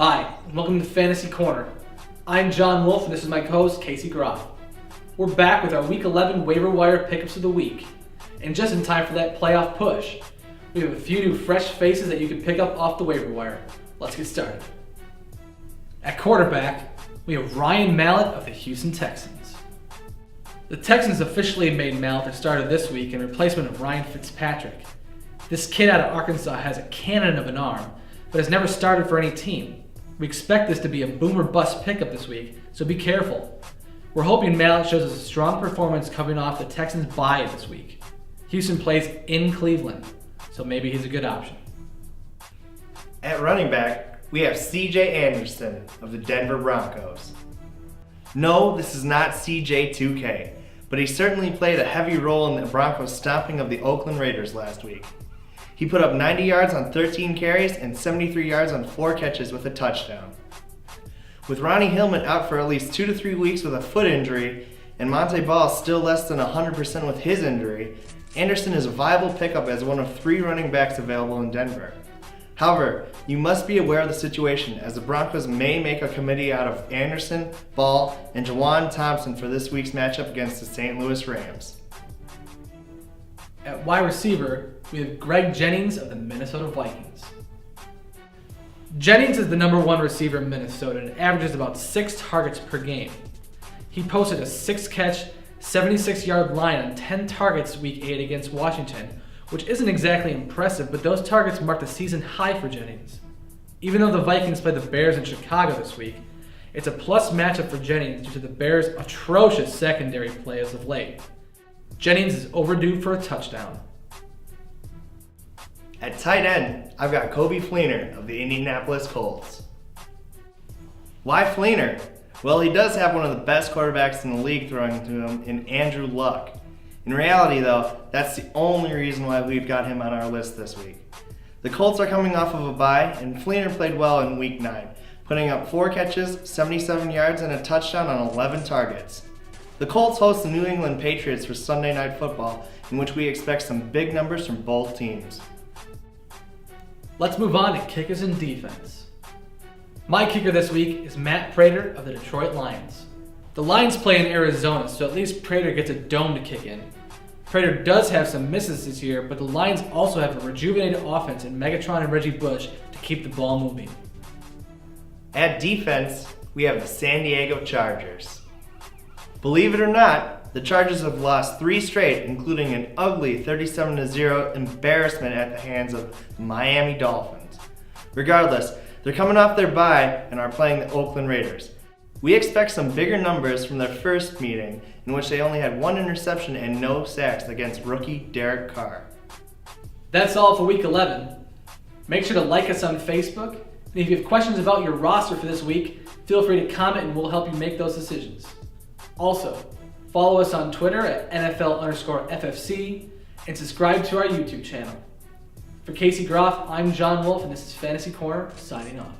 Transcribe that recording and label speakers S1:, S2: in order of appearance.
S1: Hi, and welcome to Fantasy Corner. I'm John Wolf, and this is my co-host, Casey Groff. We're back with our Week 11 Waiver Wire Pickups of the Week, and just in time for that playoff push. We have a few new fresh faces that you can pick up off the waiver wire. Let's get started. At quarterback, we have Ryan Mallett of the Houston Texans. The Texans officially made Mallett the starter this week in replacement of Ryan Fitzpatrick. This kid out of Arkansas has a cannon of an arm, but has never started for any team. We expect this to be a boom or bust pickup this week, so be careful. We're hoping Mallett shows us a strong performance coming off the Texans' bye this week. Houston plays in Cleveland, so maybe he's a good option.
S2: At running back, we have C.J. Anderson of the Denver Broncos. No, this is not CJ2K, but he certainly played a heavy role in the Broncos' stomping of the Oakland Raiders last week. He put up 90 yards on 13 carries and 73 yards on 4 catches with a touchdown. With Ronnie Hillman out for at least 2 to 3 weeks with a foot injury, and Monte Ball still less than 100% with his injury, Anderson is a viable pickup as one of 3 running backs available in Denver. However, you must be aware of the situation, as the Broncos may make a committee out of Anderson, Ball, and Jawan Thompson for this week's matchup against the St. Louis Rams.
S1: At wide receiver, we have Greg Jennings of the Minnesota Vikings. Jennings is the number 1 receiver in Minnesota and averages about 6 targets per game. He posted a 6-catch, 76-yard line on 10 targets week 8 against Washington, which isn't exactly impressive, but those targets marked a season high for Jennings. Even though the Vikings play the Bears in Chicago this week, it's a plus matchup for Jennings due to the Bears' atrocious secondary play as of late. Jennings is overdue for a touchdown.
S2: At tight end, I've got Coby Fleener of the Indianapolis Colts. Why Fleener? Well, he does have one of the best quarterbacks in the league throwing to him in Andrew Luck. In reality, though, that's the only reason why we've got him on our list this week. The Colts are coming off of a bye, and Fleener played well in Week 9, putting up 4 catches, 77 yards, and a touchdown on 11 targets. The Colts host the New England Patriots for Sunday Night Football, in which we expect some big numbers from both teams.
S1: Let's move on to kickers and defense. My kicker this week is Matt Prater of the Detroit Lions. The Lions play in Arizona, so at least Prater gets a dome to kick in. Prater does have some misses this year, but the Lions also have a rejuvenated offense in Megatron and Reggie Bush to keep the ball moving.
S2: At defense, we have the San Diego Chargers. Believe it or not, the Chargers have lost 3 straight, including an ugly 37-0 embarrassment at the hands of the Miami Dolphins. Regardless, they're coming off their bye and are playing the Oakland Raiders. We expect some bigger numbers from their first meeting, in which they only had 1 interception and no sacks against rookie Derek Carr.
S1: That's all for Week 11. Make sure to like us on Facebook, and if you have questions about your roster for this week, feel free to comment and we'll help you make those decisions. Also, follow us on Twitter at NFL_FFC and subscribe to our YouTube channel. For Casey Groff, I'm John Wolf, and this is Fantasy Corner signing off.